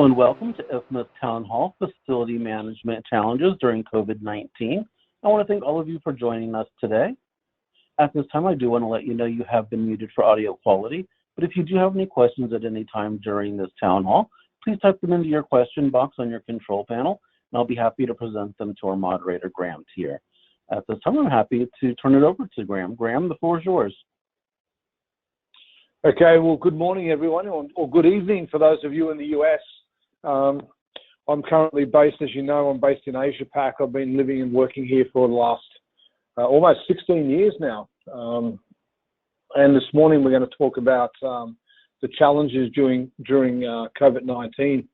Hello and welcome to IFMA's Town Hall Facility Management Challenges during COVID-19. I want to thank all of you for joining us today. At this time, I do want to let you know you have been muted for audio quality, but if you do have any questions at any time during this town hall, please type them into your question box on your control panel, and I'll be happy to present them to our moderator, Graham, here. At this time, I'm happy to turn it over to Graham. Graham, the floor is yours. Okay, well, good morning, everyone, or good evening for those of you in the US. I'm currently based, as you know, I'm based in Asia Pac. I've been living and working here for the last almost 16 years now. And this morning we're going to talk about the challenges during COVID-19.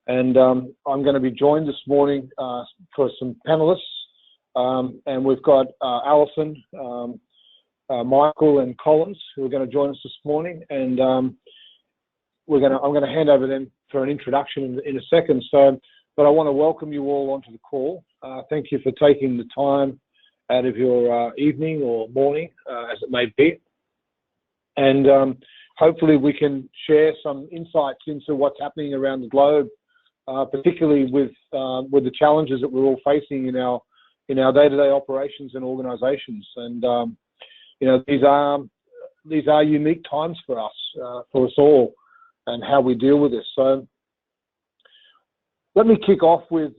And I'm going to be joined this morning for some panelists. And we've got Alison, Michael and Collins, who are going to join us this morning, and I'm going to hand over them for an introduction in a second. But I want to welcome you all onto the call. Thank you for taking the time out of your evening or morning, as it may be, and hopefully we can share some insights into what's happening around the globe, particularly with the challenges that we're all facing in our day-to-day operations and organisations. And you know, these are unique times for us all, and how we deal with this. So let me kick off with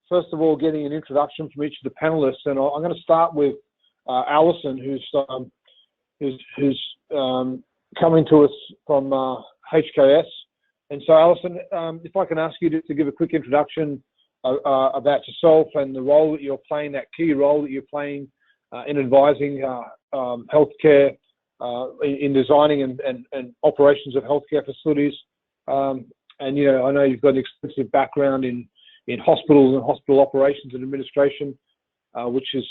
first of all getting an introduction from each of the panelists, and I'm going to start with Alison, who's coming to us from HKS. And so, Alison, if I can ask you to give a quick introduction about yourself and the role that you're playing, that key role that you're playing in advising healthcare, in designing and operations of healthcare facilities. And you know, I know you've got an extensive background in hospitals and hospital operations and administration, which is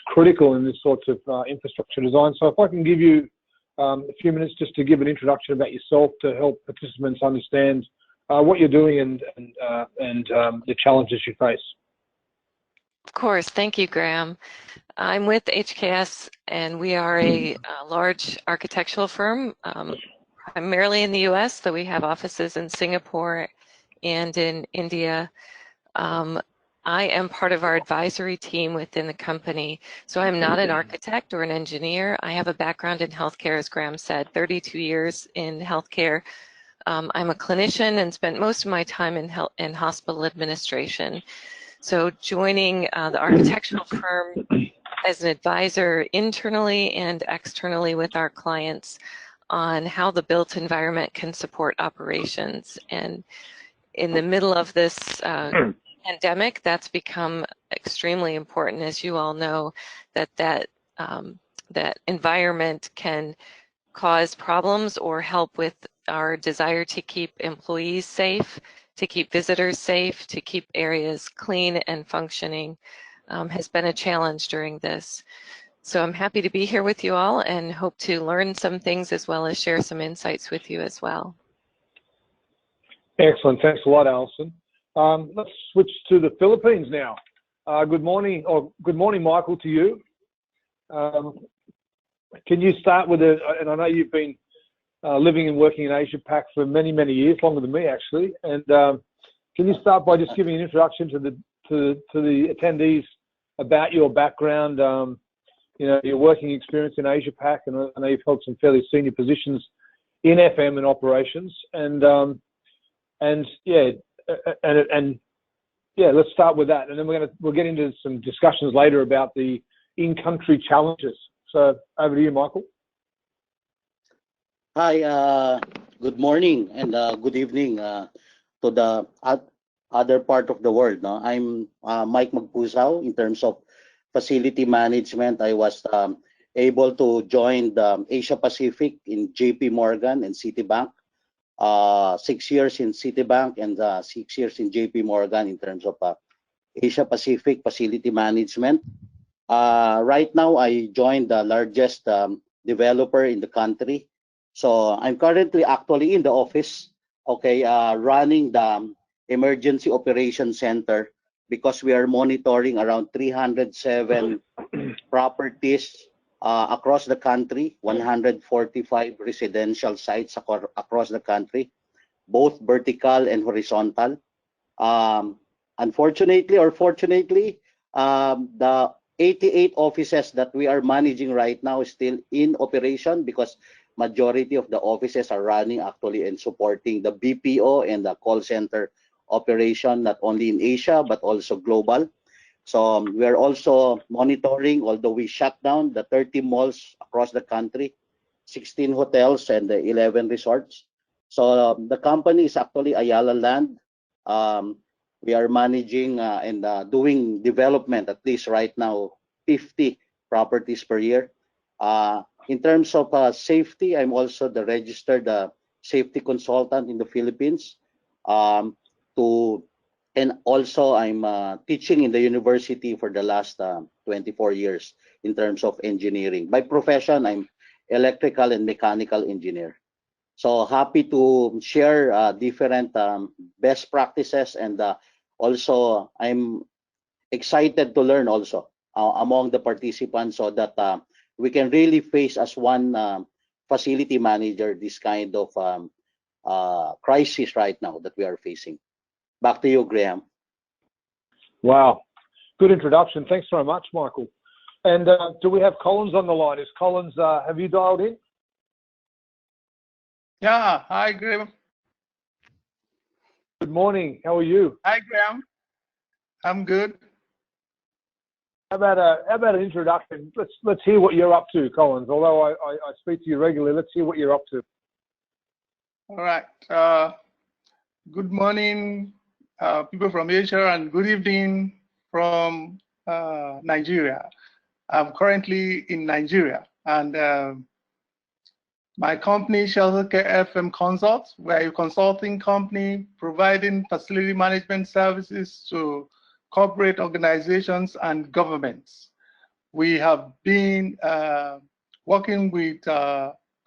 critical in this sort of infrastructure design. So if I can give you a few minutes just to give an introduction about yourself to help participants understand what you're doing and the challenges you face. Of course, thank you, Graham. I'm with HKS, and we are a large architectural firm, primarily in the US, though we have offices in Singapore and in India. I am part of our advisory team within the company, so I'm not an architect or an engineer. I have a background in healthcare, as Graham said, 32 years in healthcare. I'm a clinician and spent most of my time in hospital administration. So joining the architectural firm as an advisor internally and externally with our clients on how the built environment can support operations. And in the middle of this pandemic, that's become extremely important, as you all know, that environment can cause problems or help with our desire to keep employees safe, to keep visitors safe, to keep areas clean and functioning, has been a challenge during this. So I'm happy to be here with you all and hope to learn some things as well as share some insights with you as well. Excellent. Thanks a lot, Alison. Let's switch to the Philippines now. Good morning, Michael, to you. Can you start with and I know you've been living and working in Asia Pac for many, many years, longer than me actually. And can you start by just giving an introduction to the attendees about your background, you know, your working experience in Asia Pac, and I know you've held some fairly senior positions in FM and operations, and let's start with that, and then we'll get into some discussions later about the in-country challenges. So over to you, Michael. Hi, good morning and good evening to the other part of the world. No? I'm Mike Magpusaw. In terms of facility management, I was able to join the Asia Pacific in JP Morgan and Citibank. 6 years in Citibank and 6 years in JP Morgan in terms of Asia Pacific facility management. Right now, I joined the largest developer in the country. So I'm currently actually in the office, okay, running the Emergency Operations Center, because we are monitoring around 307 properties across the country, 145 residential sites across the country. both vertical and horizontal. Unfortunately or fortunately, the 88 offices that we are managing right now is still in operation because majority of the offices are running actually and supporting the BPO and the call center operation, not only in Asia, but also global. So we are also monitoring, although we shut down the 30 malls across the country, 16 hotels and the 11 resorts. So the company is actually Ayala Land. We are managing and doing development, at least right now, 50 properties per year. In terms of safety, I'm also the registered safety consultant in the Philippines. To and also I'm teaching in the university for the last 24 years in terms of engineering. By profession, I'm electrical and mechanical engineer. So happy to share different best practices, and also I'm excited to learn also among the participants so that we can really face as one facility manager this kind of crisis right now that we are facing. Back to you, Graham. Wow, good introduction. Thanks very much, Michael. And do we have Collins on the line? Is Collins, have you dialed in? Yeah, hi, Graham. Good morning. How are you? Hi, Graham. I'm good. How about an introduction? Let's hear what you're up to, Collins. Although I speak to you regularly, let's hear what you're up to. All right. Good morning, people from Asia, and good evening from Nigeria. I'm currently in Nigeria, and my company, Sheltercare FM Consult, we're a consulting company providing facility management services to corporate organizations and governments. We have been working with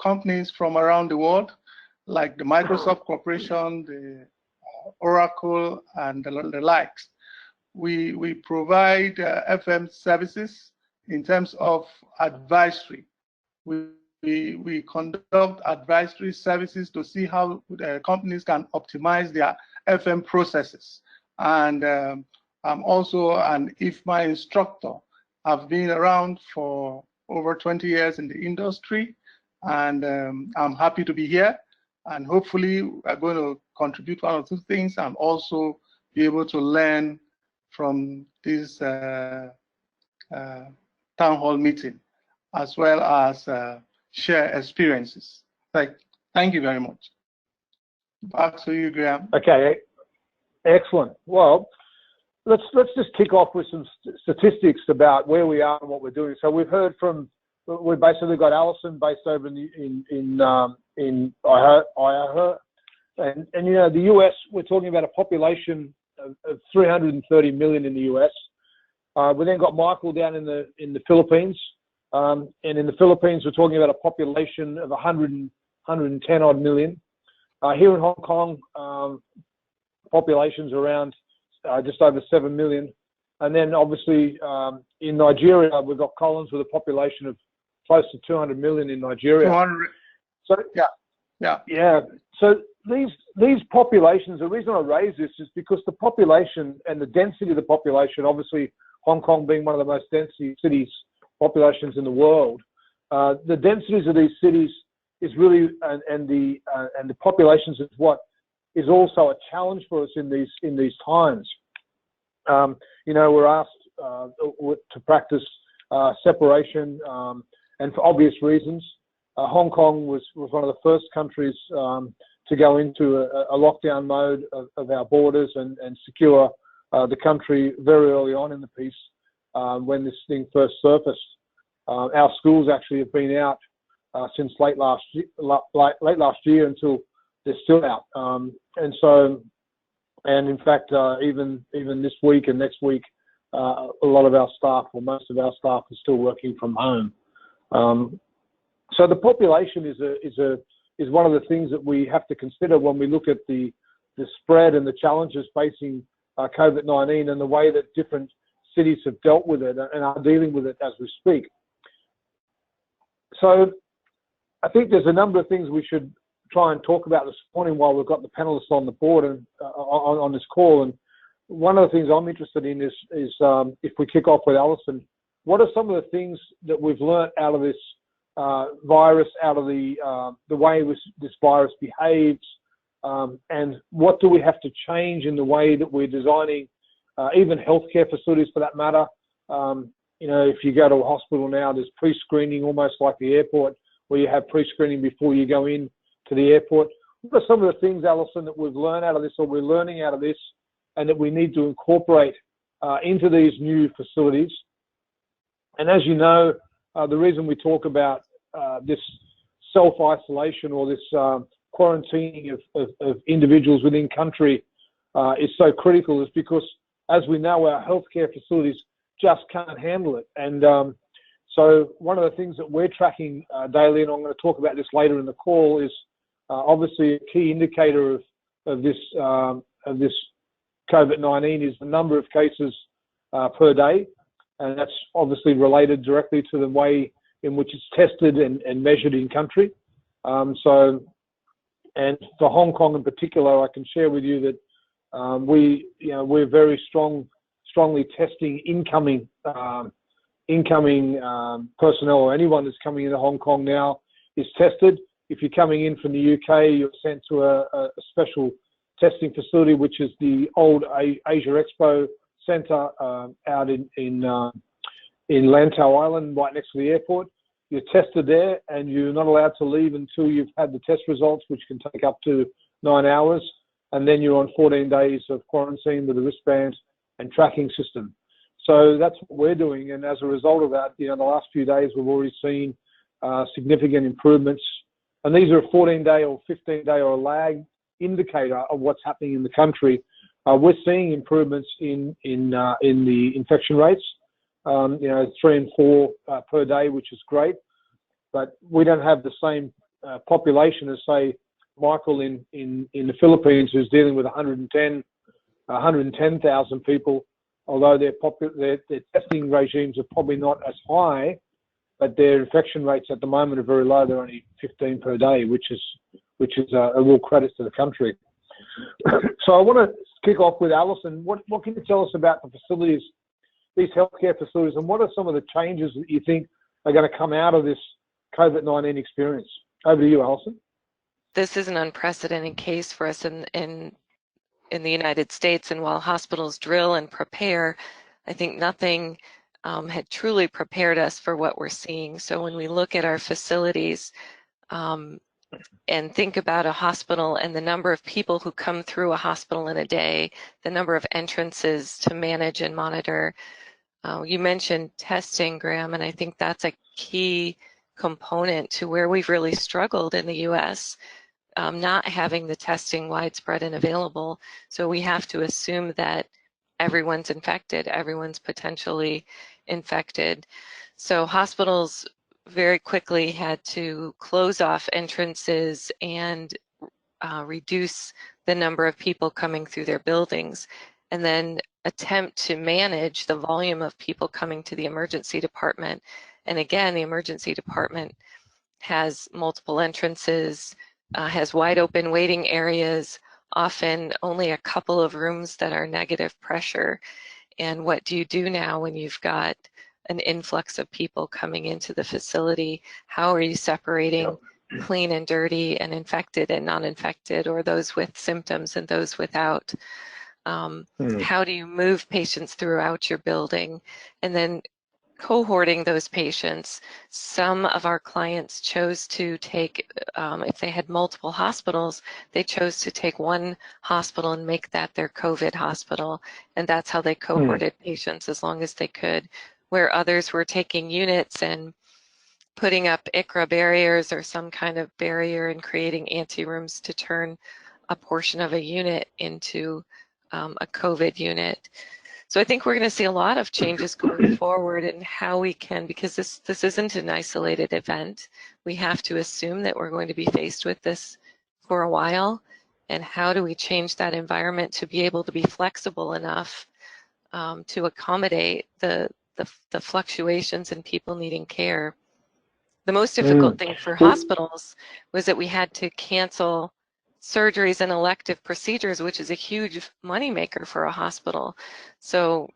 companies from around the world, like the Microsoft Corporation, the Oracle, and the likes. We provide FM services in terms of advisory. We conduct advisory services to see how companies can optimize their FM processes. And I'm also an IFMA instructor. I've been around for over 20 years in the industry, and I'm happy to be here. And hopefully, we're going to contribute one or two things and also be able to learn from this town hall meeting, as well as share experiences. Thank you very much. Back to you, Graham. Okay, excellent. Well, let's just kick off with some statistics about where we are and what we're doing. So we've heard from, we've basically got Alison based over in IFMA, and you know, the US, we're talking about a population of 330 million in the US. We then got Michael down in the Philippines, and in the Philippines we're talking about a population of 110 odd million. Here in Hong Kong, population's around just over 7 million. And then obviously in Nigeria, we've got Collins with a population of close to 200 million in Nigeria. 200. So yeah. So these populations, the reason I raise this is because the population and the density of the population, obviously Hong Kong being one of the most density cities, populations in the world, the densities of these cities is really, and the populations is what is also a challenge for us in these times. You know, we're asked to practice separation, and for obvious reasons. Hong Kong was one of the first countries to go into a lockdown mode of our borders and secure the country very early on in the piece when this thing first surfaced. Our schools actually have been out since late last year until they're still out, and in fact even this week and next week, a lot of our staff, or most of our staff, is still working from home. So the population is one of the things that we have to consider when we look at the spread and the challenges facing COVID-19 and the way that different cities have dealt with it and are dealing with it as we speak. So I think there's a number of things we should try and talk about this morning while we've got the panelists on the board and on this call. And one of the things I'm interested in is if we kick off with Alison, what are some of the things that we've learnt out of this virus, out of the way this virus behaves, and what do we have to change in the way that we're designing even healthcare facilities for that matter. You know, if you go to a hospital now, there's pre-screening almost like the airport, where you have pre-screening before you go in to the airport. What are some of the things, Alison, that we've learned out of this, or we're learning out of this, and that we need to incorporate into these new facilities? And as you know, the reason we talk about this self-isolation or this quarantining of individuals within country is so critical is because, as we know, our healthcare facilities just can't handle it. And so one of the things that we're tracking daily, and I'm going to talk about this later in the call, is obviously a key indicator of this COVID-19 is the number of cases per day, and that's obviously related directly to the way in which it's tested and measured in country. And for Hong Kong in particular, I can share with you that we're very strongly testing incoming personnel, or anyone that's coming into Hong Kong now is tested. If you're coming in from the UK, you're sent to a special testing facility, which is the old Asia Expo Centre out in Lantau Island, right next to the airport. You're tested there, and you're not allowed to leave until you've had the test results, which can take up to 9 hours. And then you're on 14 days of quarantine with a wristband and tracking system. So that's what we're doing. And as a result of that, the last few days, we've already seen significant improvements. And these are a 14-day or 15-day or a lag indicator of what's happening in the country. We're seeing improvements in the infection rates, 3 and 4 per day, which is great. But we don't have the same population as, say, Michael in the Philippines, who's dealing with 110,000 people, although their testing regimes are probably not as high, but their infection rates at the moment are very low. They're only 15 per day, which is a real credit to the country. So I want to kick off with Alison. What can you tell us about the facilities, these healthcare facilities, and what are some of the changes that you think are going to come out of this COVID-19 experience? Over to you, Alison. This is an unprecedented case for us in the United States, and while hospitals drill and prepare, I think nothing had truly prepared us for what we're seeing. So when we look at our facilities and think about a hospital and the number of people who come through a hospital in a day, the number of entrances to manage and monitor. You mentioned testing, Graham, and I think that's a key component to where we've really struggled in the US, not having the testing widespread and available. So we have to assume that everyone's infected, everyone's potentially infected. So hospitals very quickly had to close off entrances and reduce the number of people coming through their buildings, and then attempt to manage the volume of people coming to the emergency department. And again, the emergency department has multiple entrances, has wide open waiting areas, often only a couple of rooms that are negative pressure. And what do you do now when you've got an influx of people coming into the facility? How are you separating clean and dirty and infected and non-infected, or those with symptoms and those without? How do you move patients throughout your building? And then cohorting those patients. Some of our clients chose to take, if they had multiple hospitals, they chose to take one hospital and make that their COVID hospital. And that's how they cohorted patients as long as they could, where others were taking units and putting up ICRA barriers or some kind of barrier and creating anterooms to turn a portion of a unit into a COVID unit. So I think we're going to see a lot of changes going forward in how we can, because this isn't an isolated event. We have to assume that we're going to be faced with this for a while. And how do we change that environment to be able to be flexible enough to accommodate the fluctuations in people needing care? The most difficult thing for hospitals was that we had to cancel surgeries and elective procedures, which is a huge moneymaker for a hospital. So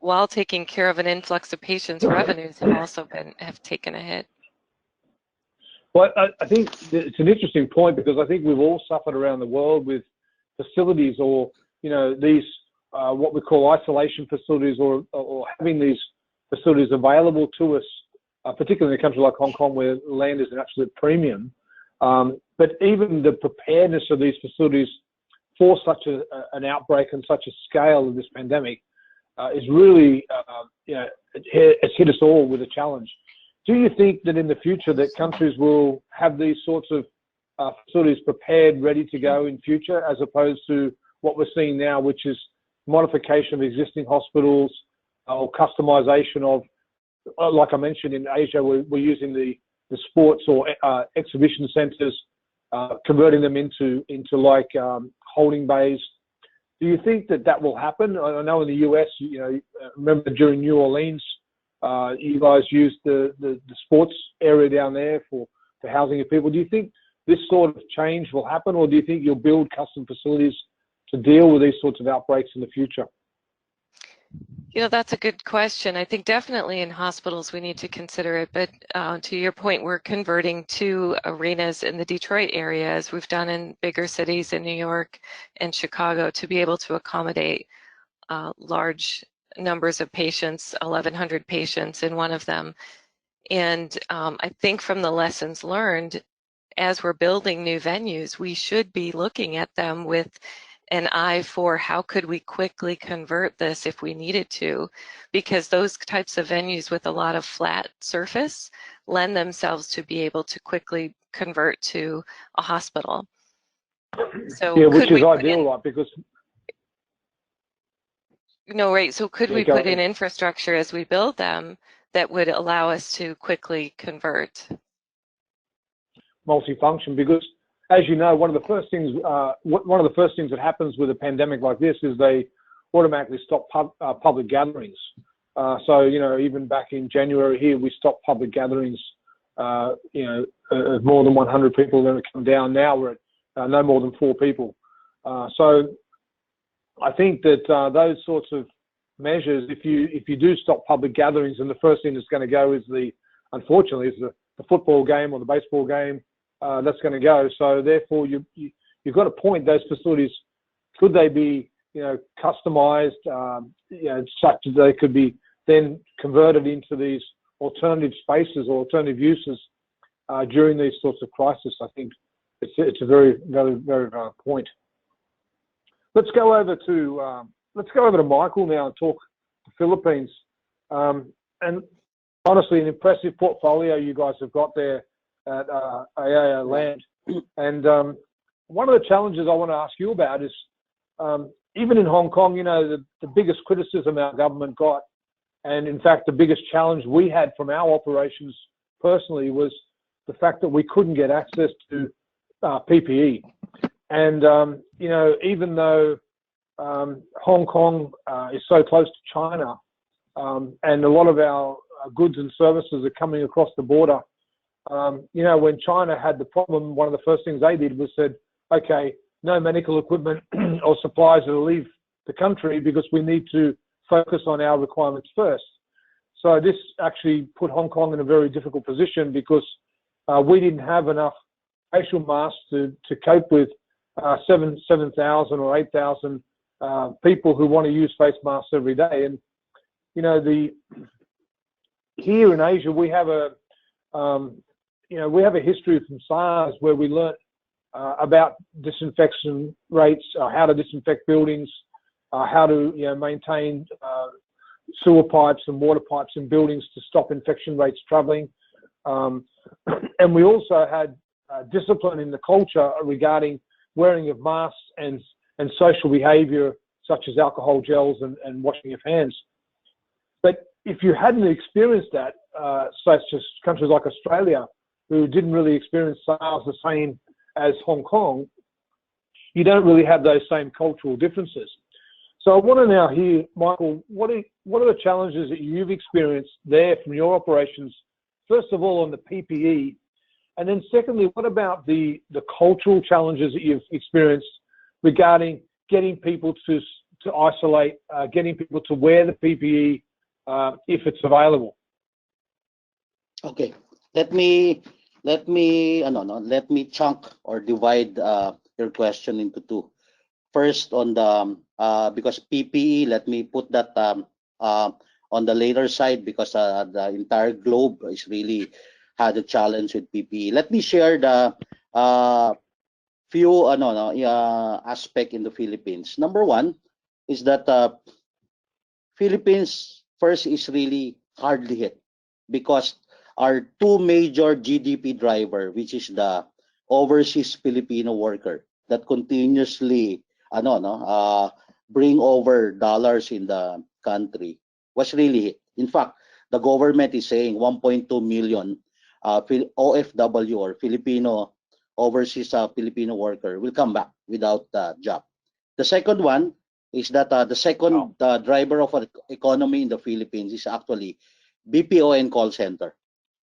while taking care of an influx of patients, revenues have taken a hit. Well, I think it's an interesting point, because I think we've all suffered around the world with facilities, or these what we call isolation facilities, or having these facilities available to us, particularly in a country like Hong Kong, where land is an absolute premium. But even the preparedness of these facilities for such an outbreak and such a scale of this pandemic is really, it's hit us all with a challenge. Do you think that in the future that countries will have these sorts of facilities prepared, ready to go in future, as opposed to what we're seeing now, which is modification of existing hospitals or customization of, like I mentioned, in Asia, we're using the sports or exhibition centers, converting them into like holding bays. Do you think that will happen? I know in the US, remember during New Orleans, you guys used the sports area down there for housing of people. Do you think this sort of change will happen, or do you think you'll build custom facilities to deal with these sorts of outbreaks in the future? That's a good question. I think definitely in hospitals we need to consider it, but to your point, we're converting 2 arenas in the Detroit area, as we've done in bigger cities in New York and Chicago, to be able to accommodate large numbers of patients, 1,100 patients in one of them. And I think from the lessons learned, as we're building new venues, we should be looking at them with an eye for how could we quickly convert this if we needed to, because those types of venues with a lot of flat surface lend themselves to be able to quickly convert to a hospital. So yeah, which is ideal, right? Because right. So could we put in infrastructure as we build them that would allow us to quickly convert? Multifunction, because as you know, one of the first things that happens with a pandemic like this is they automatically stop public gatherings. So even back in January here, we stopped public gatherings. More than 100 people then come down. Now we're at no more than 4 people. So I think that those sorts of measures, if you do stop public gatherings, and the first thing that's going to go is unfortunately the football game or the baseball game. That's going to go. So therefore, you've got to point those facilities. Could they be, customized, such that they could be then converted into these alternative spaces or alternative uses during these sorts of crises? I think it's a very, very, very valid point. Let's go over to Michael now and talk the Philippines. And honestly, an impressive portfolio you guys have got there at AIA Land. And one of the challenges I want to ask you about is, even in Hong Kong, the biggest criticism our government got, and in fact the biggest challenge we had from our operations personally, was the fact that we couldn't get access to PPE. And even though Hong Kong is so close to China, and a lot of our goods and services are coming across the border, when China had the problem, one of the first things they did was said, okay, no medical equipment or supplies will leave the country because we need to focus on our requirements first. So this actually put Hong Kong in a very difficult position, because we didn't have enough facial masks to cope with 7,000 or 8,000 people who want to use face masks every day. And here in Asia, we have a history from SARS where we learnt about disinfection rates, how to disinfect buildings, how to maintain sewer pipes and water pipes in buildings to stop infection rates traveling. And we also had discipline in the culture regarding wearing of masks and social behavior, such as alcohol gels and washing of hands. But if you hadn't experienced that, such as countries like Australia, who didn't really experience SARS the same as Hong Kong, you don't really have those same cultural differences. So I want to now hear, Michael, what are the challenges that you've experienced there from your operations first of all, on the PPE, and then secondly, what about the cultural challenges that you've experienced regarding getting people to isolate, getting people to wear the PPE if it's available? Okay, let me let me chunk or divide your question into two. First, on the because PPE, let me put that on the later side, because the entire globe is really had a challenge with PPE. Let me share the few aspect in the Philippines. Number one is that Philippines first is really hardly hit because our two major GDP driver, which is the overseas Filipino worker that continuously bring over dollars in the country, was really hit. In fact, the government is saying 1.2 million OFW, or Filipino overseas Filipino worker, will come back without a job. The second one is that the second driver of economy in the Philippines is actually BPO and call center.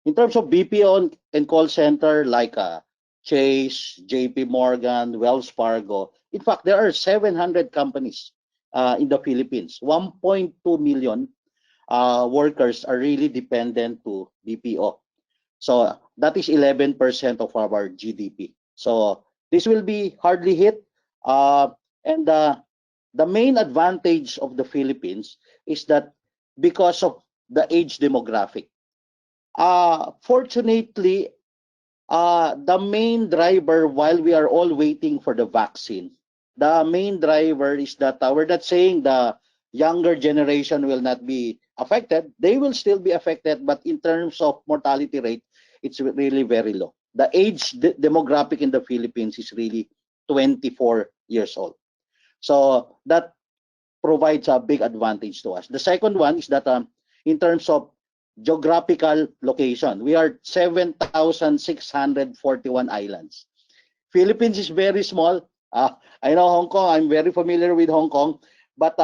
In terms of BPO and call center, like Chase, JP Morgan, Wells Fargo, in fact, there are 700 companies in the Philippines. 1.2 million workers are really dependent to BPO. So that is 11% of our GDP. So this will be hardly hit. And the main advantage of the Philippines is that because of the age demographic. Fortunately, the main driver, while we are all waiting for the vaccine, the main driver is that we're not saying the younger generation will not be affected. They will still be affected, but in terms of mortality rate, it's really very low. The age demographic in the Philippines is really 24 years old. So that provides a big advantage to us. The second one is that in terms of geographical location, we are 7,641 islands. Philippines is very small. I know Hong Kong, I'm very familiar with Hong Kong, but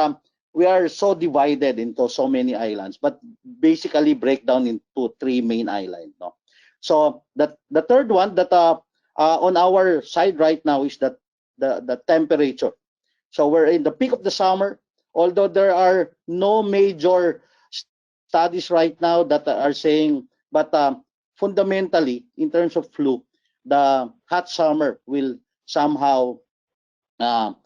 we are so divided into so many islands, but basically break down into three main islands. No? So the third one that on our side right now is that the temperature. So we're in the peak of the summer, although there are no major studies right now that are saying, but fundamentally, in terms of flu, the hot summer will somehow help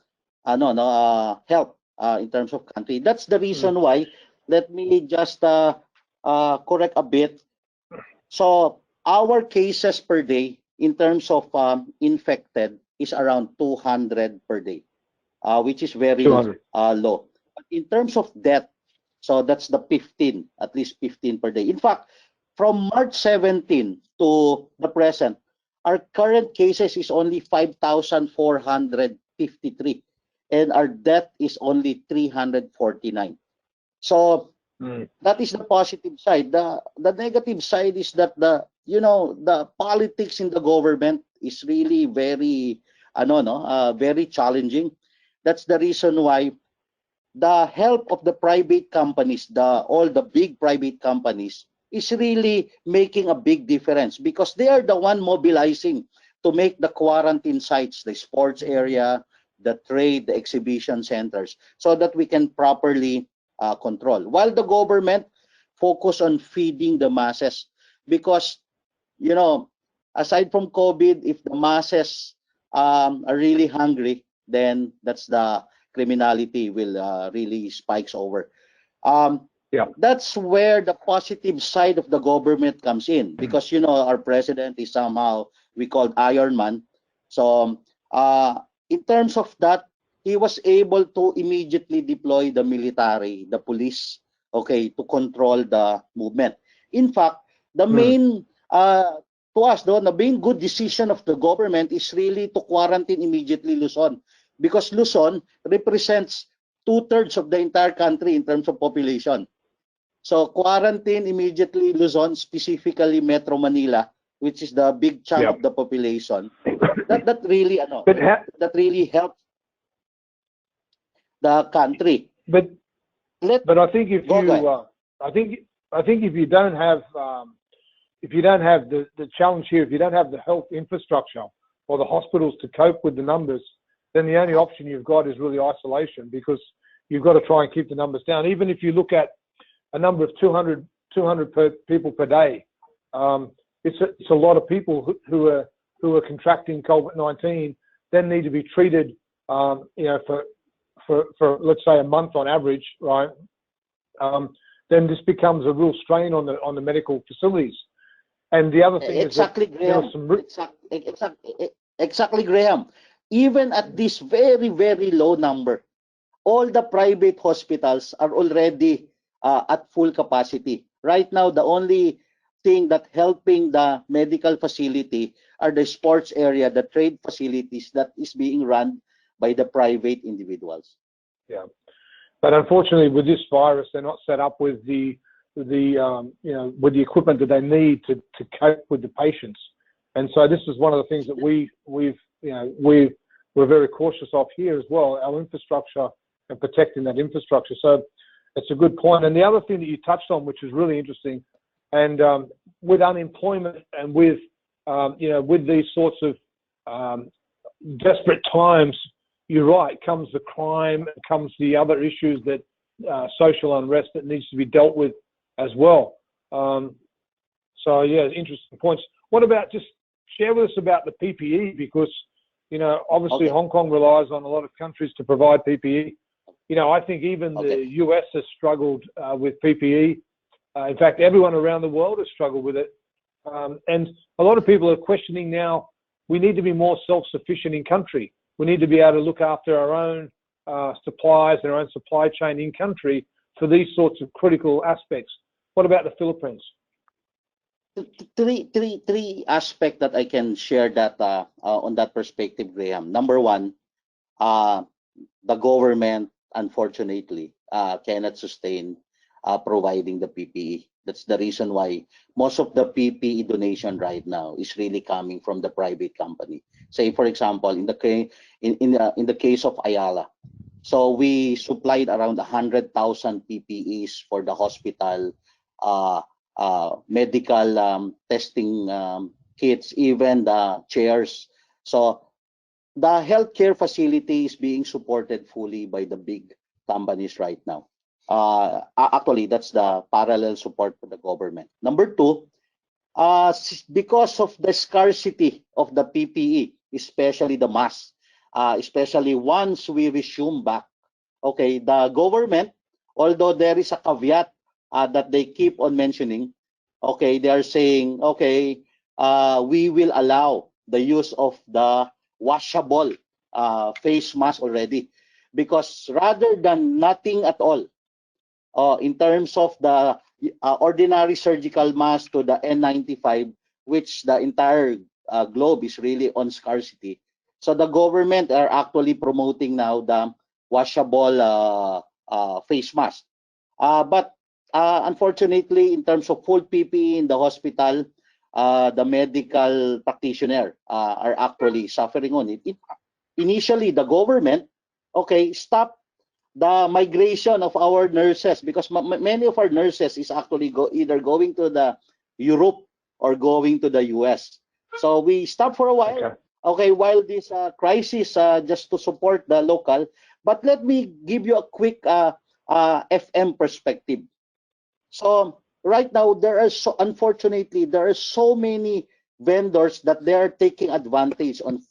in terms of country. That's the reason why. Let me just correct a bit. So our cases per day in terms of infected is around 200 per day, which is very low. But in terms of death, so that's the 15, at least 15 per day. In fact, from March 17 to the present, our current cases is only 5,453, and our death is only 349. So that is the positive side. The negative side is that the politics in the government is really very very challenging. That's the reason why the help of the private companies, all the big private companies, is really making a big difference, because they are the one mobilizing to make the quarantine sites, the sports area, the trade, the exhibition centers, so that we can properly control. While the government focus on feeding the masses, because aside from COVID, if the masses are really hungry, then that's the criminality will really spikes over. That's where the positive side of the government comes in, because our president is somehow, we called Iron Man. So in terms of that, he was able to immediately deploy the military, the police, okay, to control the movement. In fact, the main to us, though, the main good decision of the government is really to quarantine immediately Luzon, because Luzon represents 2/3 of the entire country in terms of population. So quarantine immediately Luzon, specifically Metro Manila, which is the big chunk of the population. That really that really helps the country. But I think if you I think if you don't have if you don't have the challenge here, if you don't have the health infrastructure or the hospitals to cope with the numbers, then the only option you've got is really isolation, because you've got to try and keep the numbers down. Even if you look at a number of 200 people per day, it's a lot of people who are contracting COVID-19, then need to be treated, you know, for let's say a month on average, right? Then this becomes a real strain on the medical facilities. And the other thing exactly, is that there are some exactly, Graham. Even at this very, very low number, all the private hospitals are already at full capacity. Right now, the only thing that helping the medical facility are the sports area, the trade facilities that is being run by the private individuals. Yeah, but unfortunately, with this virus, they're not set up with the you know, with the equipment that they need to cope with the patients. And so this is one of the things that we're very cautious of here as well, our infrastructure and protecting that infrastructure. So it's a good point. And the other thing that you touched on, which is really interesting, and with unemployment and with you know, with these sorts of desperate times, you're right, comes the crime, comes the other issues that social unrest that needs to be dealt with as well. So yeah, interesting points. What about, just share with us about the PPE, because, you know, obviously Hong Kong relies on a lot of countries to provide PPE. You know, I think even the US has struggled with PPE. In fact, everyone around the world has struggled with it. And a lot of people are questioning now, we need to be more self-sufficient in country. We need to be able to look after our own supplies and our own supply chain in country for these sorts of critical aspects. What about the Philippines? Three aspects that I can share that on that perspective, Graham. Number one, the government, unfortunately, cannot sustain providing the PPE. That's the reason why most of the PPE donation right now is really coming from the private company. Say, for example, in the case of Ayala, so we supplied around 100,000 PPEs for the hospital, medical testing kits, even the chairs. So the healthcare facility is being supported fully by the big companies right now. Actually, that's the parallel support for the government. Number two, because of the scarcity of the PPE, especially the mask, especially once we resume back, okay, the government, although there is a caveat that they keep on mentioning, okay, they are saying, okay, we will allow the use of the washable face mask already, because rather than nothing at all, in terms of the ordinary surgical mask to the N95, which the entire globe is really on scarcity. So the government are actually promoting now the washable face mask. But unfortunately, in terms of full PPE in the hospital, the medical practitioner are actually suffering on it. Initially, the government, okay, stopped the migration of our nurses, because many of our nurses is actually either going to the Europe or going to the US. So we stopped for a while, okay, while this crisis, just to support the local. But let me give you a quick FM perspective. So right now, unfortunately, there are so many vendors that they are taking advantage on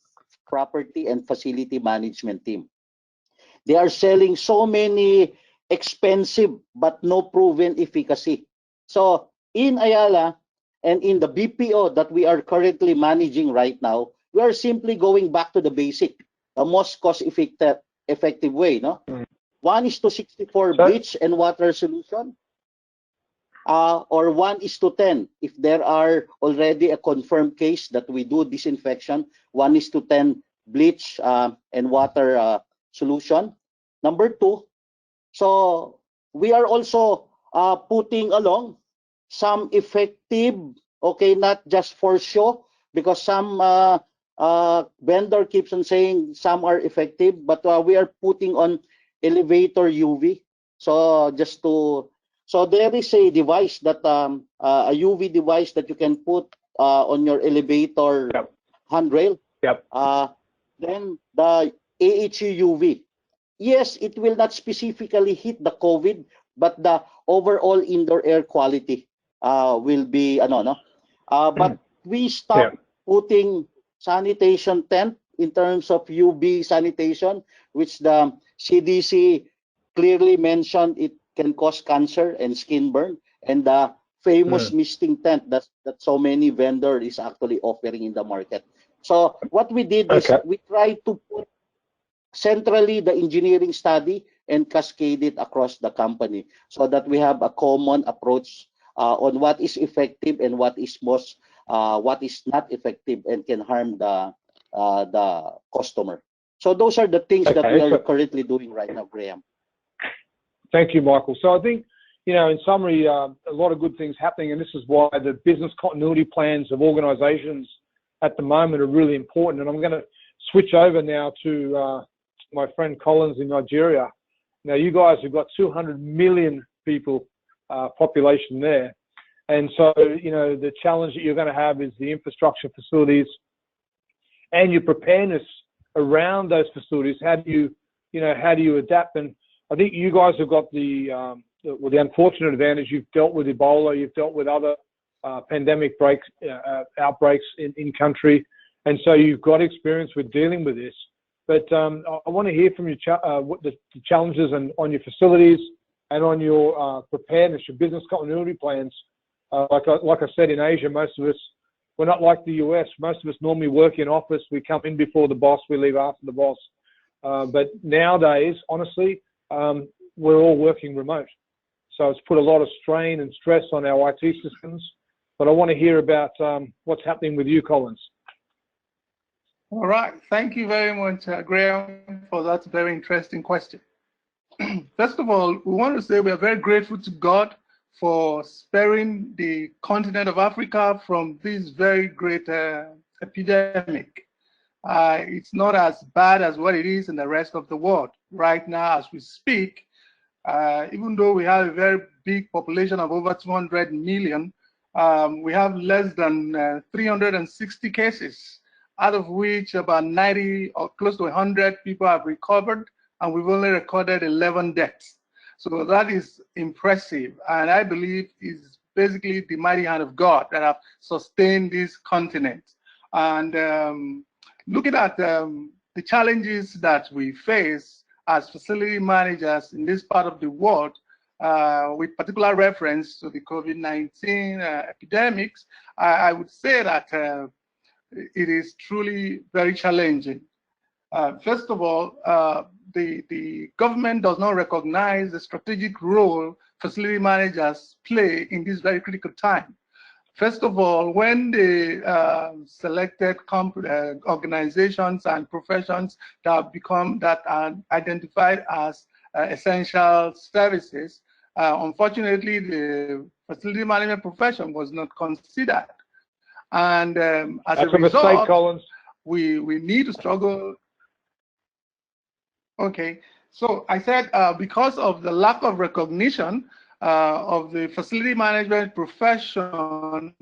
property and facility management team. They are selling so many expensive but no proven efficacy. So in Ayala and in the BPO that we are currently managing right now, we are simply going back to the basic, the most cost-effective way. No, 1:64 bleach and water solution, or 1:10 if there are already a confirmed case that we do disinfection. 1:10 bleach and water solution. Number two, so we are also putting along some effective, okay, not just for show, because some vendor keeps on saying some are effective, but we are putting on elevator UV. So just to So there is a device that a UV device that you can put on your elevator Yep. handrail. Yep. Then the AHU UV. Yes, it will not specifically hit the COVID, but the overall indoor air quality will be ano no. But we stopped putting sanitation tent in terms of UV sanitation, which the CDC clearly mentioned it can cause cancer and skin burn, and the famous misting tent that so many vendors is actually offering in the market. So what we did is we tried to put centrally the engineering study and cascade it across the company so that we have a common approach on what is effective and what is not effective and can harm the customer. So those are the things that we are currently doing right now, Graham. Thank you, Michael. So I think, you know, in summary, a lot of good things happening, and this is why the business continuity plans of organizations at the moment are really important. And I'm going to switch over now to my friend Collins in Nigeria. Now, you guys have got 200 million people population there. And so, you know, the challenge that you're going to have is the infrastructure facilities and your preparedness around those facilities. How do you adapt? And I think you guys have got the unfortunate advantage. You've dealt with Ebola, you've dealt with other pandemic outbreaks in country, and so you've got experience with dealing with this. But I want to hear from you what the challenges on your facilities and on your preparedness, your business continuity plans. Like I said, in Asia, most of us, we're not like the US. Most of us normally work in office. We come in before the boss, we leave after the boss. But nowadays, honestly, we're all working remote. So it's put a lot of strain and stress on our IT systems. But I want to hear about what's happening with you, Collins. All right. Thank you very much, Graham, for that very interesting question. First of all, we want to say we are very grateful to God for sparing the continent of Africa from this very great epidemic. It's not as bad as what it is in the rest of the world. Right now, as we speak, even though we have a very big population of over 200 million, we have less than 360 cases, out of which about 90 or close to 100 people have recovered, and we've only recorded 11 deaths. So that is impressive, and I believe is basically the mighty hand of God that have sustained this continent. And looking at the challenges that we face as facility managers in this part of the world, with particular reference to the COVID-19 epidemics, I would say that it is truly very challenging. First of all, the government does not recognize the strategic role facility managers play in this very critical time. First of all, when the selected organizations and professions that are identified as essential services, unfortunately, the facility management profession was not considered. And as a result, mistake, Collins. We need to struggle. Okay, so I said because of the lack of recognition of the facility management profession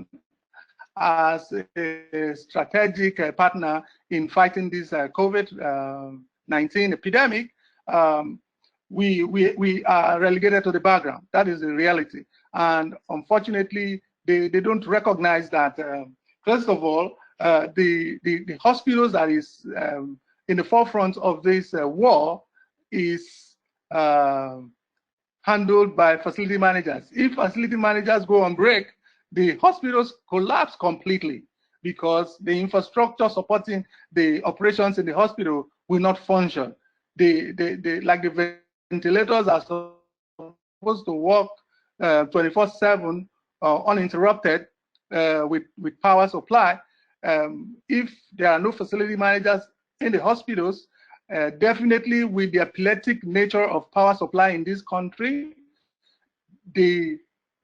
as a strategic partner in fighting this COVID-19 epidemic, we are relegated to the background. That is the reality. And unfortunately, they don't recognize that, first of all, the hospitals that is in the forefront of this war is handled by facility managers. If facility managers go on break, the hospitals collapse completely because the infrastructure supporting the operations in the hospital will not function. Like the ventilators are supposed to work 24/7 uninterrupted with power supply. If there are no facility managers in the hospitals, definitely with the epileptic nature of power supply in this country, the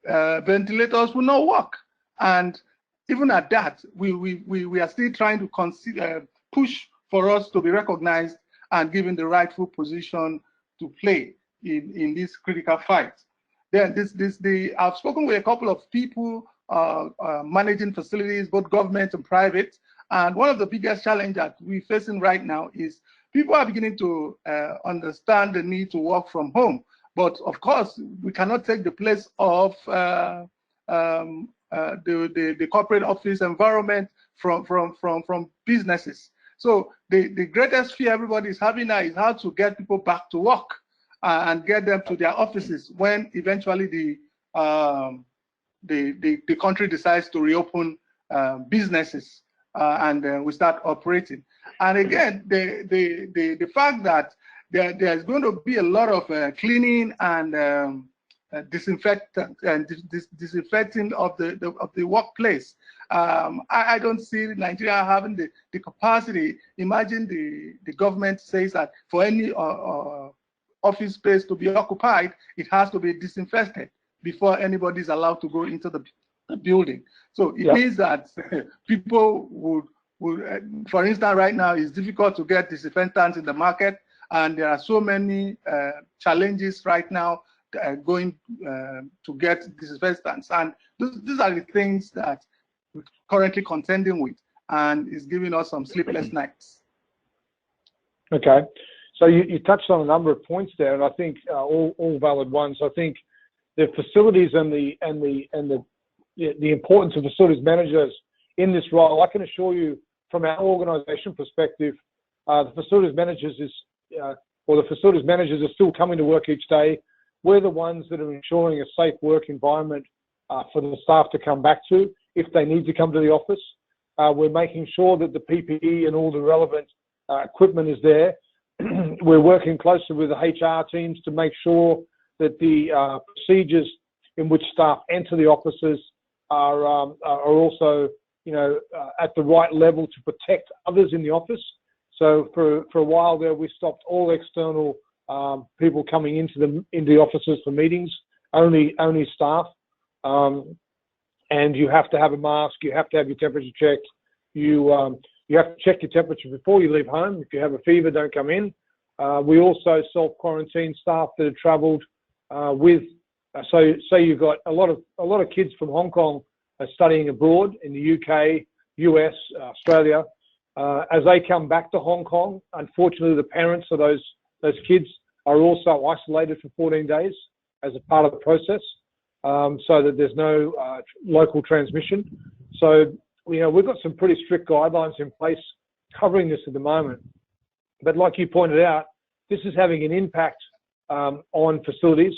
ventilators will not work. And even at that, we are still trying to push for us to be recognized and given the rightful position to play in this critical fight. I've spoken with a couple of people managing facilities, both government and private, and one of the biggest challenges that we're facing right now is people are beginning to understand the need to work from home. But of course, we cannot take the place of the corporate office environment from businesses. So the greatest fear everybody is having now is how to get people back to work and get them to their offices when eventually the country decides to reopen businesses and we start operating. And again, the fact that there's going to be a lot of cleaning and disinfecting of the workplace. I don't see Nigeria having the capacity. Imagine the government says that for any office space to be occupied, it has to be disinfected before anybody is allowed to go into the building. So it means that people would, for instance, right now it's difficult to get disinfectants in the market, and there are so many challenges right now going to get disinfectants. And these are the things that we're currently contending with, and is giving us some sleepless nights. Okay. So you touched on a number of points there, and I think all valid ones. I think the facilities and the importance of facilities managers in this role. I can assure you, from our organisation perspective, the facilities managers are still coming to work each day. We're the ones that are ensuring a safe work environment for the staff to come back to if they need to come to the office. We're making sure that the PPE and all the relevant equipment is there. We're working closely with the HR teams to make sure that the procedures in which staff enter the offices are also, at the right level to protect others in the office. So for a while there, we stopped all external people coming into the offices for meetings, only staff. And you have to have a mask. You have to have your temperature checked. You have to check your temperature before you leave home. If you have a fever, don't come in. We also self-quarantine staff that have travelled with. So you've got a lot of kids from Hong Kong are studying abroad in the UK, US, Australia. As they come back to Hong Kong, unfortunately, the parents of those kids are also isolated for 14 days as a part of the process, so that there's no local transmission. So we've got some pretty strict guidelines in place covering this at the moment. But like you pointed out, this is having an impact on facilities.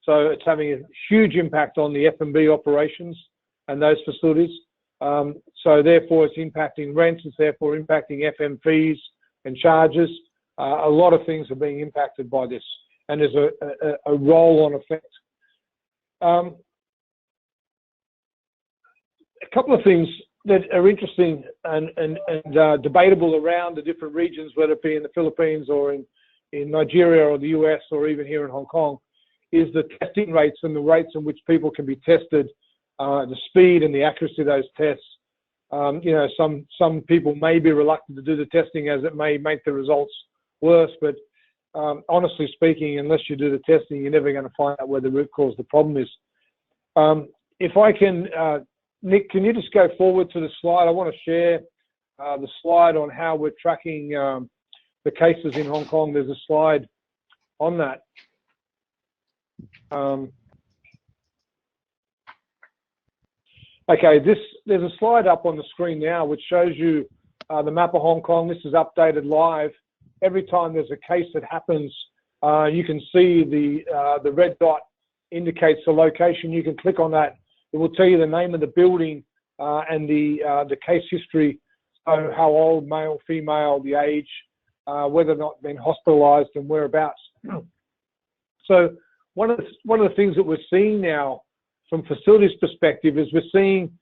So it's having a huge impact on the F&B operations and those facilities. So therefore it's impacting rents, it's therefore impacting FM fees and charges. A lot of things are being impacted by this, and there's a roll-on effect. A couple of things that are interesting and debatable around the different regions, whether it be in the Philippines or in Nigeria or the US or even here in Hong Kong, is the testing rates and the rates in which people can be tested, the speed and the accuracy of those tests. Some people may be reluctant to do the testing as it may make the results worse, but honestly speaking, unless you do the testing, you're never going to find out where the root cause of the problem is. If I can, Nick, can you just go forward to the slide? I want to share the slide on how we're tracking the cases in Hong Kong. There's a slide on that. Okay, there's a slide up on the screen now which shows you the map of Hong Kong. This is updated live. Every time there's a case that happens, you can see the red dot indicates the location. You can click on that. It will tell you the name of the building and the case history, so how old, male, female, the age, whether or not been hospitalised and whereabouts. So one of the things that we're seeing now from facilities perspective is we're seeing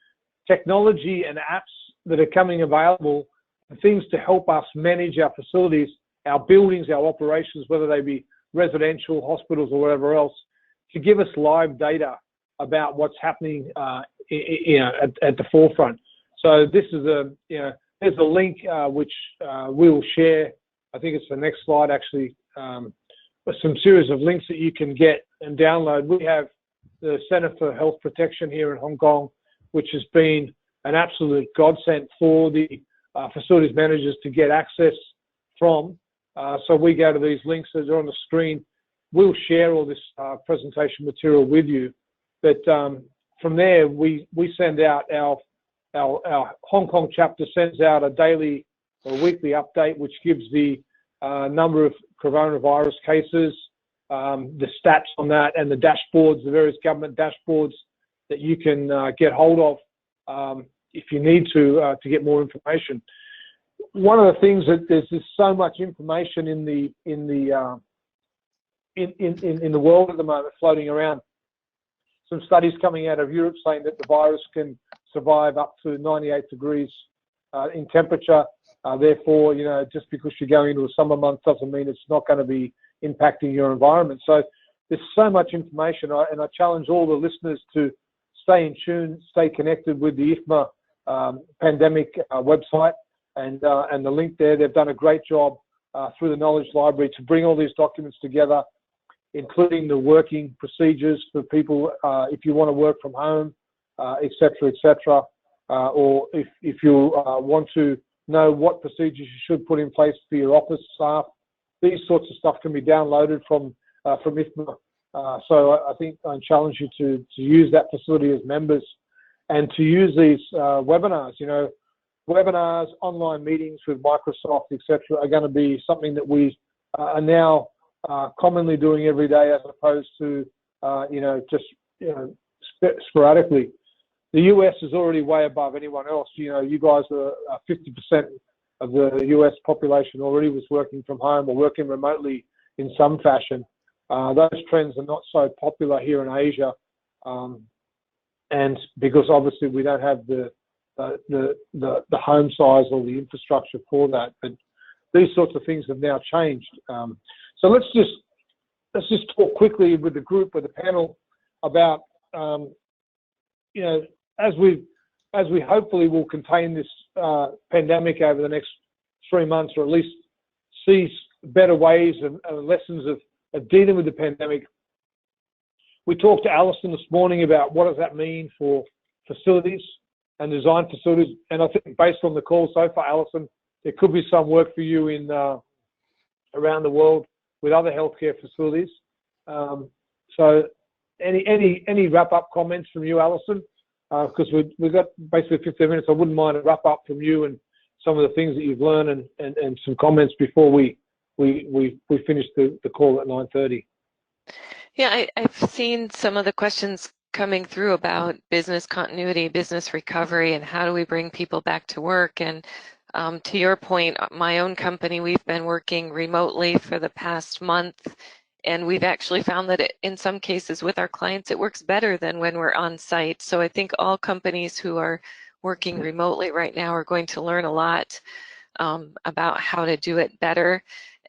technology and apps that are coming available, and things to help us manage our facilities, our buildings, our operations, whether they be residential, hospitals, or whatever else, to give us live data about what's happening, at the forefront. So this is there's a link which we will share. I think it's the next slide actually, with some series of links that you can get and download. We have the Center for Health Protection here in Hong Kong, which has been an absolute godsend for the facilities managers to get access from. So we go to these links that are on the screen. We'll share all this presentation material with you. But from there, we send out our Hong Kong chapter sends out a daily or weekly update, which gives the number of coronavirus cases, the stats on that, and the dashboards, the various government dashboards that you can get hold of if you need to get more information. One of the things that there's so much information in the world at the moment floating around. Some studies coming out of Europe saying that the virus can survive up to 98 degrees in temperature. Therefore, you know, just because you're going into a summer month doesn't mean it's not going to be impacting your environment. So there's so much information, and I challenge all the listeners to stay in tune, stay connected with the IFMA pandemic website and the link there. They've done a great job through the Knowledge Library to bring all these documents together, including the working procedures for people if you want to work from home, etc., etc., or if you want to know what procedures you should put in place for your office staff. These sorts of stuff can be downloaded from IFMA. So I think I challenge you to use that facility as members and to use these webinars. You know, webinars, online meetings with Microsoft, etc., are going to be something that we are now commonly doing every day, as opposed to just sporadically. The US is already way above anyone else. You know, you guys are 50% of the US population already was working from home or working remotely in some fashion. Those trends are not so popular here in Asia, and because obviously we don't have the home size or the infrastructure for that. But these sorts of things have now changed. So let's just talk quickly with the group, with the panel, about as we hopefully will contain this pandemic over the next 3 months, or at least see better ways and lessons of dealing with the pandemic. We talked to Alison this morning about what does that mean for facilities and design facilities, and I think based on the call so far, Alison, there could be some work for you in around the world with other healthcare facilities. So any wrap-up comments from you, Alison? Because we've got basically 15 minutes. I wouldn't mind a wrap-up from you and some of the things that you've learned and some comments before we finish the call at 9:30. Yeah, I've seen some of the questions coming through about business continuity, business recovery, and how do we bring people back to work. And to your point, my own company, we've been working remotely for the past month, and we've actually found that in some cases with our clients, it works better than when we're on site. So I think all companies who are working remotely right now are going to learn a lot about how to do it better,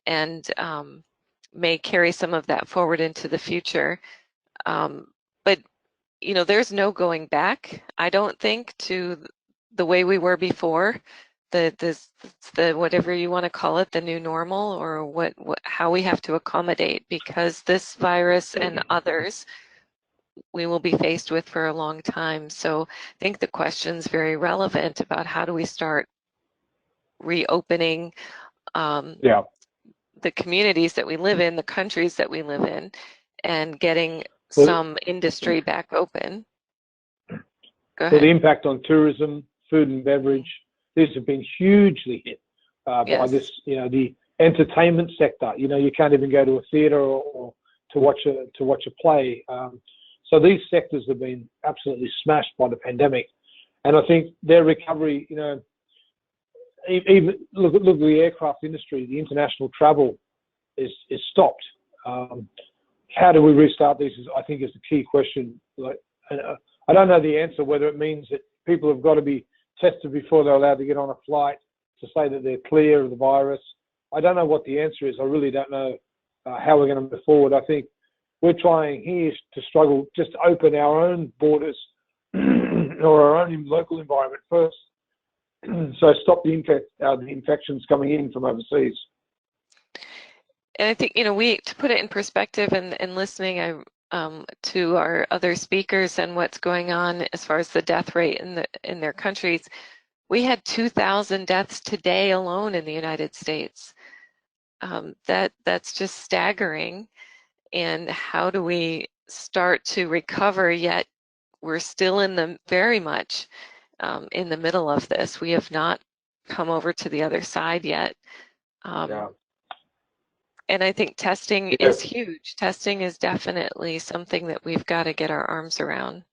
and may carry some of that forward into the future. But you know, there's no going back, I don't think, to the way we were before. The whatever you want to call it, the new normal, or how we have to accommodate, because this virus and others we will be faced with for a long time. So I think the question's very relevant about how do we start reopening the communities that we live in, the countries that we live in, and getting some industry back open. Go ahead. Well, the impact on tourism, food and beverage, these have been hugely hit by this. You know, the entertainment sector. You know, you can't even go to a theatre or to watch a play. So these sectors have been absolutely smashed by the pandemic, and I think their recovery. You know, even look at the aircraft industry. The international travel is stopped. How do we restart these? I think is the key question. Like, I don't know the answer whether it means that people have got to be tested before they're allowed to get on a flight to say that they're clear of the virus. I don't know what the answer is. I really don't know how we're going to move forward. I think we're trying here to struggle just to open our own borders or our own local environment first, so stop the infections coming in from overseas. And I think, you know, to put it in perspective and listening, to our other speakers and what's going on as far as the death rate in their countries, we had 2,000 deaths today alone in the United States. That's just staggering. And how do we start to recover, yet we're still in the very much in the middle of this. We have not come over to the other side yet. And I think testing is huge. Testing is definitely something that we've got to get our arms around.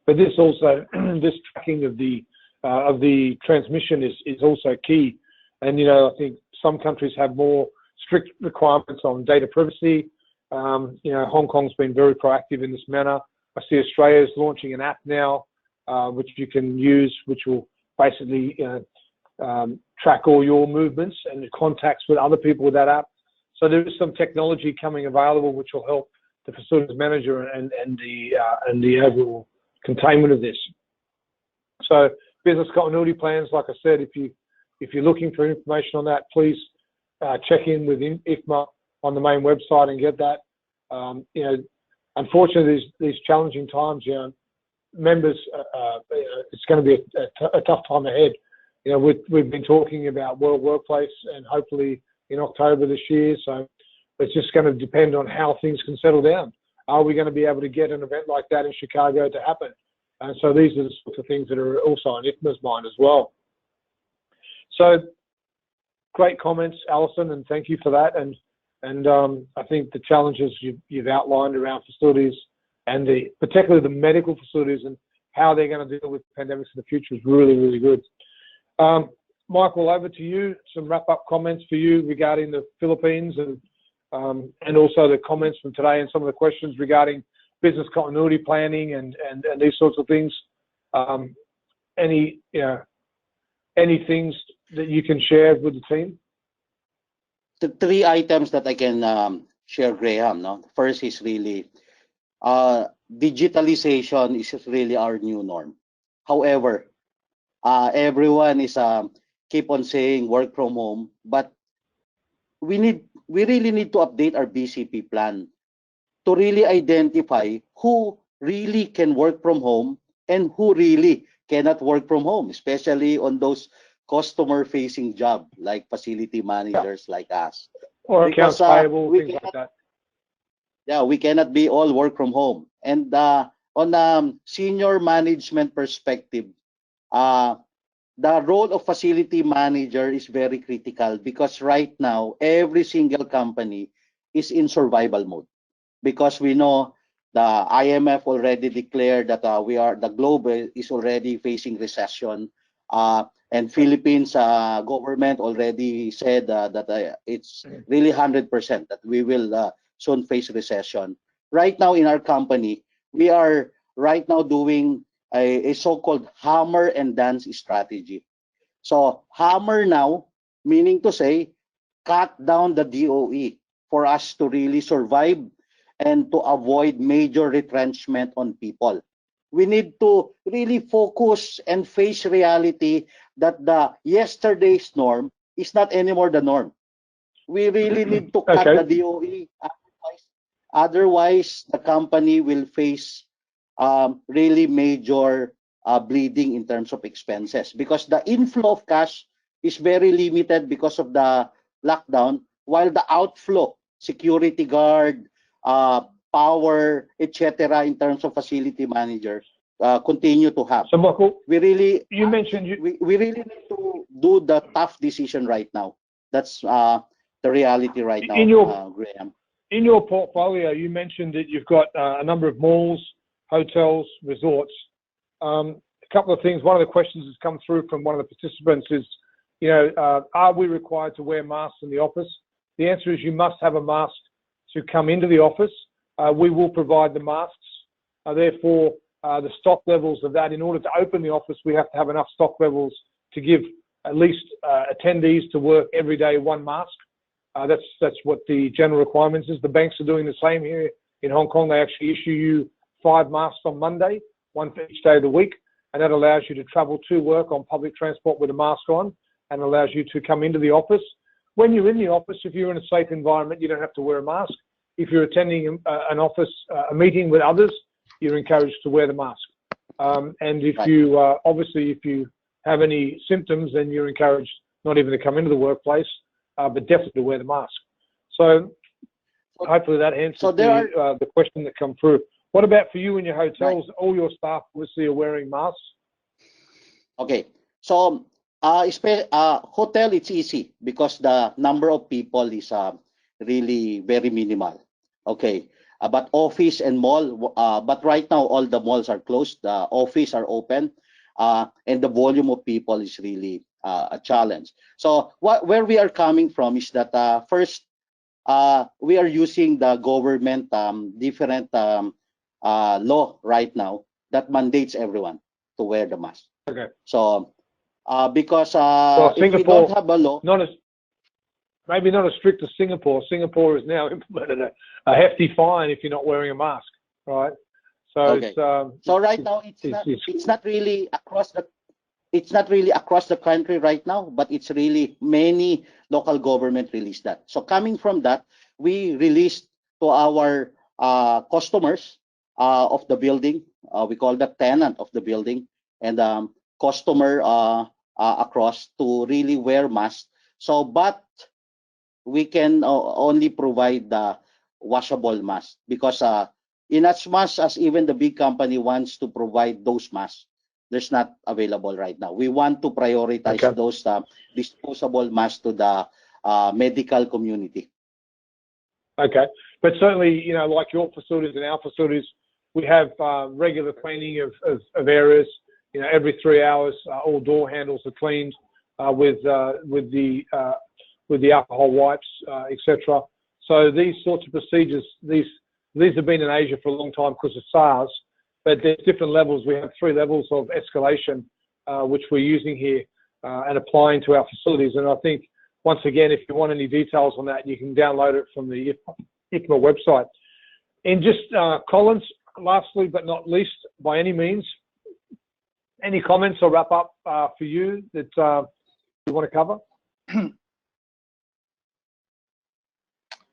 But this also, this tracking of the transmission is also key. And I think some countries have more strict requirements on data privacy. Hong Kong's been very proactive in this manner. I see Australia's launching an app now, which you can use, which will basically track all your movements and contacts with other people with that app. So there is some technology coming available which will help the facilities manager and the overall containment of this. So business continuity plans, like I said, if you're looking for information on that, please check in with IFMA on the main website and get that. Unfortunately, these challenging times, members, it's going to be a tough time ahead. We've been talking about World Workplace and hopefully in October this year. So it's just going to depend on how things can settle down. Are we going to be able to get an event like that in Chicago to happen? And so these are the sorts of things that are also on IFMA's mind as well. So great comments, Alison, and thank you for that. And I think the challenges you've outlined around facilities and particularly the medical facilities and how they're going to deal with pandemics in the future is really, really good. Michael, over to you. Some wrap-up comments for you regarding the Philippines and also the comments from today and some of the questions regarding business continuity planning and these sorts of things. Any things that you can share with the team? The three items that I can share, Graham. No? First is really digitalization is really our new norm. However, everyone is keep on saying work from home, but we really need to update our BCP plan to really identify who really can work from home and who really cannot work from home, especially on those customer-facing jobs like facility managers like us. Or accounts payable, things like that. Yeah, we cannot be all work from home. And on a senior management perspective, the role of facility manager is very critical because right now, every single company is in survival mode because we know the IMF already declared that the globe is already facing recession. And Philippines government already said that it's really 100% that we will soon face recession. Right now in our company, we are right now doing a so-called hammer and dance strategy. So hammer now, meaning to say, cut down the DOE for us to really survive and to avoid major retrenchment on people. We need to really focus and face reality that the yesterday's norm is not anymore the norm. We really need to cut the DOE. Otherwise, the company will face really major bleeding in terms of expenses because the inflow of cash is very limited because of the lockdown, while the outflow, security guard, power, etc., in terms of facility managers, continue to have. So, Michael, we really mentioned we really need to do the tough decision right now. That's the reality right now, Graham. In your portfolio, you mentioned that you've got a number of malls, hotels, resorts. A couple of things. One of the questions that's come through from one of the participants is, are we required to wear masks in the office? The answer is you must have a mask to come into the office. We will provide the masks. Therefore, the stock levels of that, in order to open the office, we have to have enough stock levels to give at least attendees to work every day one mask. That's what the general requirements is. The banks are doing the same here in Hong Kong. They actually issue you 5 masks on Monday, one for each day of the week, and that allows you to travel to work on public transport with a mask on and allows you to come into the office. When you're in the office, if you're in a safe environment, you don't have to wear a mask. if you're attending an office, a meeting with others, you're encouraged to wear the mask. And if you, obviously, if you have any symptoms, then you're encouraged not even to come into the workplace, but definitely to wear the mask. So hopefully that answers the question that come through. What about for you in your hotels? Right. All your staff obviously are wearing masks. Okay, so hotel, it's easy because the number of people is really very minimal. Okay, but office and mall, but right now all the malls are closed. The office are open, and the volume of people is really a challenge. So where we are coming from is that first, we are using the government different law right now that mandates everyone to wear the mask. Okay. So because well, if we don't have a law, maybe not as strict as Singapore. Singapore has now implemented a hefty fine if you're not wearing a mask, right? So okay. So right now it's not really across the country right now, but it's really many local government released that. So coming from that, we released to our customers of the building. We call that tenant of the building, and customer across to really wear masks. So, but we can only provide the washable mask because in as much as even the big company wants to provide those masks, there's not available right now. We want to prioritize those disposable masks to the medical community. Okay, but certainly, you know, like your facilities and our facilities, we have regular cleaning of areas. You know, every 3 hours, all door handles are cleaned with the alcohol wipes, etc. So these sorts of procedures, these have been in Asia for a long time because of SARS, but there's different levels. We have 3 levels of escalation, which we're using here and applying to our facilities. And I think, once again, if you want any details on that, you can download it from the IFMA website. And just, Collins, lastly but not least, by any means, any comments or wrap up for you that you want to cover?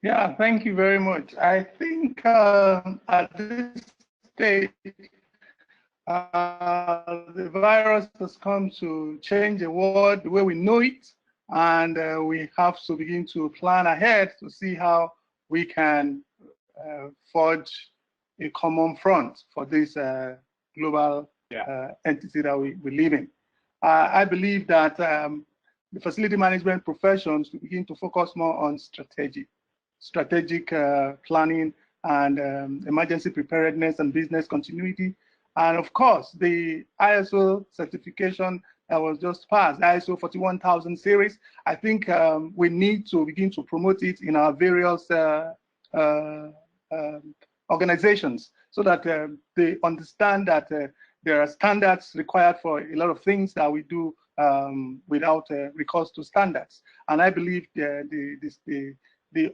Yeah, thank you very much. I think at this stage, the virus has come to change the world the way we know it, and we have to begin to plan ahead to see how we can forge a common front for this global entity that we live in. I believe that the facility management professions will begin to focus more on strategic planning and emergency preparedness and business continuity. And of course, the ISO certification that was just passed, ISO 41000 series, I think we need to begin to promote it in our various organizations so that they understand that there are standards required for a lot of things that we do without recourse to standards. And I believe the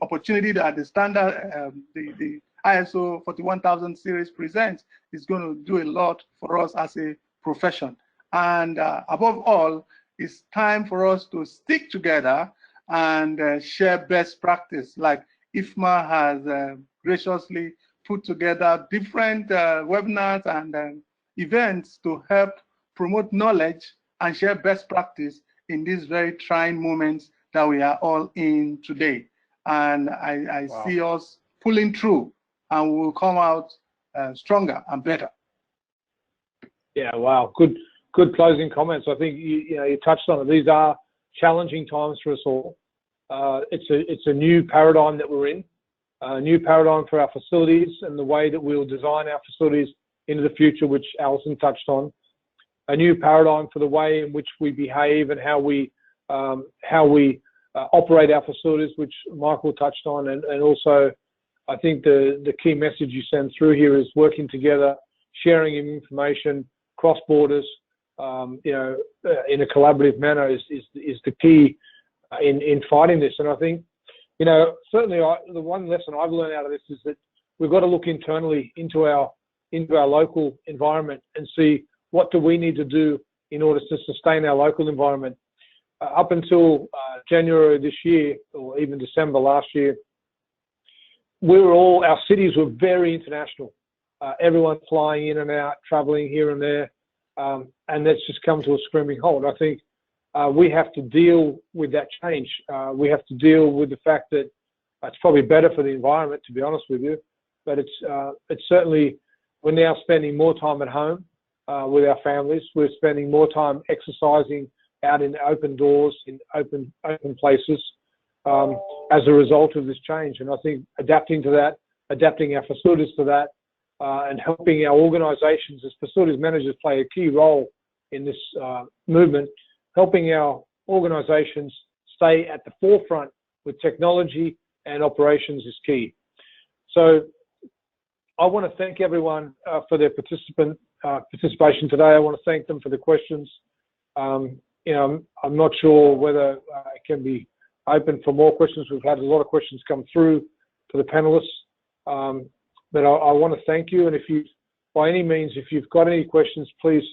opportunity that the standard, the ISO 41000 series presents is going to do a lot for us as a profession. And above all, it's time for us to stick together and share best practice. Like IFMA has graciously put together different webinars and events to help promote knowledge and share best practice in these very trying moments that we are all in today. And I see us pulling through, and we will come out stronger and better. Yeah, wow, good closing comments. I think you touched on it. These are challenging times for us all. It's a new paradigm that we're in, a new paradigm for our facilities and the way that we'll design our facilities into the future, which Alison touched on. A new paradigm for the way in which we behave and how we operate our facilities, which Michael touched on, and also I think the key message you send through here is working together, sharing information cross borders, in a collaborative manner is the key in fighting this. And I think, certainly the one lesson I've learned out of this is that we've got to look internally into our local environment and see what do we need to do in order to sustain our local environment. Up until January this year, or even December last year, our cities were very international. Everyone flying in and out, traveling here and there, and that's just come to a screaming halt. I think we have to deal with that change. We have to deal with the fact that it's probably better for the environment, to be honest with you, but it's certainly, we're now spending more time at home with our families. We're spending more time exercising out in open doors, in open places, as a result of this change. And I think adapting to that, adapting our facilities to that, and helping our organisations as facilities managers play a key role in this movement, helping our organisations stay at the forefront with technology and operations is key. So I want to thank everyone for their participation today. I want to thank them for the questions. I'm not sure whether it can be open for more questions. We've had a lot of questions come through for the panelists, but I want to thank you. And if you, by any means, if you've got any questions, please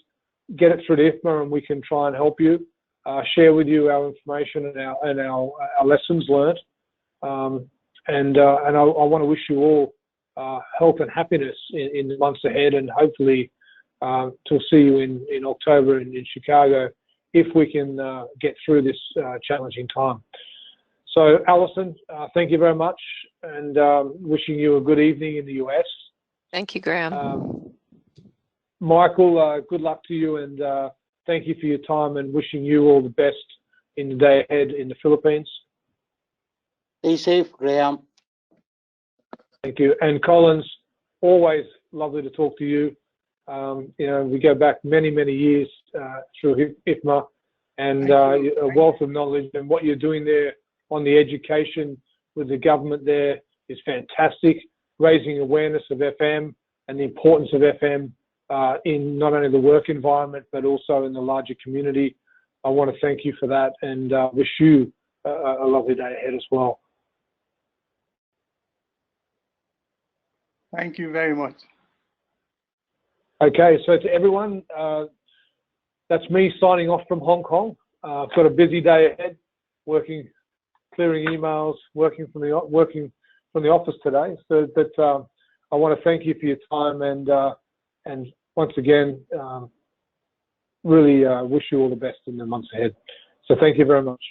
get it through to IFMA and we can try and help you, share with you our information and our lessons learned. And I want to wish you all health and happiness in the months ahead, and hopefully to see you in October in Chicago, if we can get through this challenging time. So Alison, thank you very much, and wishing you a good evening in the US. Thank you, Graham. Michael, good luck to you, and thank you for your time, and wishing you all the best in the day ahead in the Philippines. Stay safe, Graham. Thank you. And Collins, always lovely to talk to you. We go back many, many years through IFMA, and a wealth of knowledge, and what you're doing there on the education with the government there is fantastic, raising awareness of FM and the importance of FM in not only the work environment, but also in the larger community. I want to thank you for that, and wish you a lovely day ahead as well. Thank you very much. Okay, so to everyone, that's me signing off from Hong Kong. I've got a busy day ahead, clearing emails, working from the office today. So that I want to thank you for your time, and once again, really wish you all the best in the months ahead. So thank you very much.